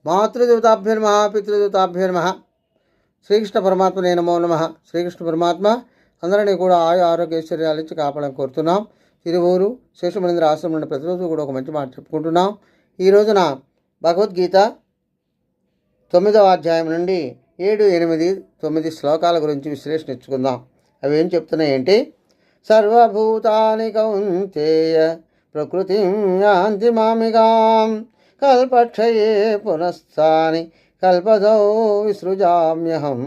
మాతృదేవతాభ్యో నమః, పితృదేవతాభ్యో నమః. శ్రీకృష్ణ పరమాత్మనే నమో నమః. శ్రీకృష్ణ పరమాత్మ అందరినీ కూడా ఆరోగ్య ఐశ్వర్యాలు ఇచ్చి కాపాడాలని కోరుతున్నాం. తిరువూరు శేషమనేంద్ర ఆశ్రమం నుండి ప్రతిరోజు కూడా ఒక మంచి మాట చెప్పుకుంటున్నాం. ఈ రోజున భగవద్గీత 9వ అధ్యాయం నుండి 7, 8, 9 శ్లోకాల గురించి విశ్లేషణ ఇచ్చుకుందాం. అవి ఏం చెప్తున్నాయంటే, సర్వభూతాని కౌంతేయ ప్రకృతిం యాంతి మామిగాం కల్పక్షయే పునఃస్థాని కల్పదో విసృజామ్యహం.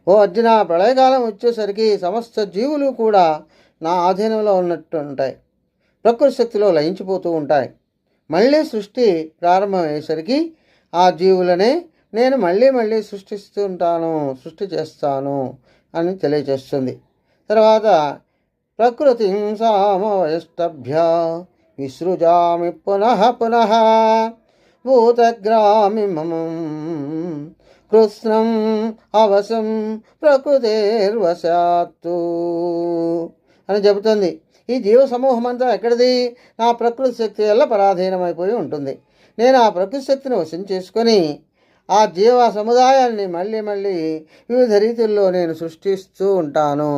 ఓ అర్జున, ప్రళయకాలం వచ్చేసరికి సమస్త జీవులు కూడా నా ఆధీనంలో ఉన్నట్టు ఉంటాయి. ప్రకృతి శక్తిలో లయించిపోతూ ఉంటాయి. మళ్ళీ సృష్టి ప్రారంభమయ్యేసరికి ఆ జీవులనే నేను మళ్ళీ సృష్టి చేస్తాను అని తెలియజేస్తుంది. తర్వాత ప్రకృతి సామవయష్టభ్య విసృజామి పునః భూతగ్రామి మమం కృష్ణం అవసం ప్రకృతిర్వశాత్తు అని చెబుతుంది. ఈ జీవ సమూహం అంతా ఎక్కడిది? నా ప్రకృతి శక్తి వల్ల పరాధీనమైపోయి ఉంటుంది. నేను ఆ ప్రకృతి శక్తిని వశం చేసుకొని ఆ జీవ సముదాయాన్ని మళ్ళీ వివిధ రీతుల్లో నేను సృష్టిస్తూ ఉంటాను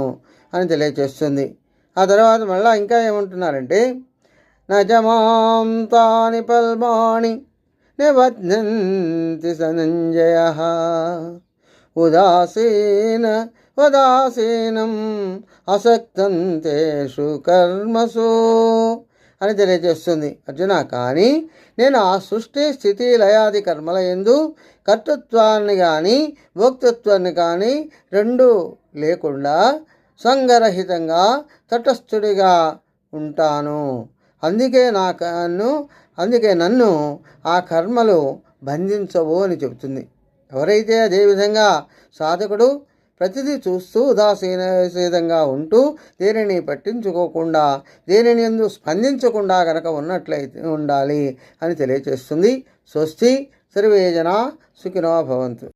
అని తెలియచేస్తుంది. ఆ తర్వాత మళ్ళీ ఇంకా ఏమంటున్నారంటే, నజమాం తాని పల్మాణి నిబధ్నంతి ధనంజయ ఉదాసీనం అసక్తం తేషు కర్మసు అని తెలియజేస్తుంది. అర్జున, కానీ నేను ఆ సృష్టి స్థితి లయాది కర్మల యందు కర్తృత్వాన్ని కానీ భోక్తృత్వాన్ని కానీ రెండూ లేకుండా సంగరహితంగా తటస్థుడిగా ఉంటాను. అందుకే నన్ను ఆ కర్మలు బంధించవు అని చెబుతుంది. ఎవరైతే అదేవిధంగా సాధకుడు ప్రతిదీ చూస్తూ ఉదాసీనంగా ఉంటూ దేనిని పట్టించుకోకుండా దేనిని యందు స్పందించకుండా కనుక ఉన్నట్లయితే ఉండాలి అని తెలియచేస్తుంది. స్వస్తి. సర్వే జనా సుఖినో భవంతు.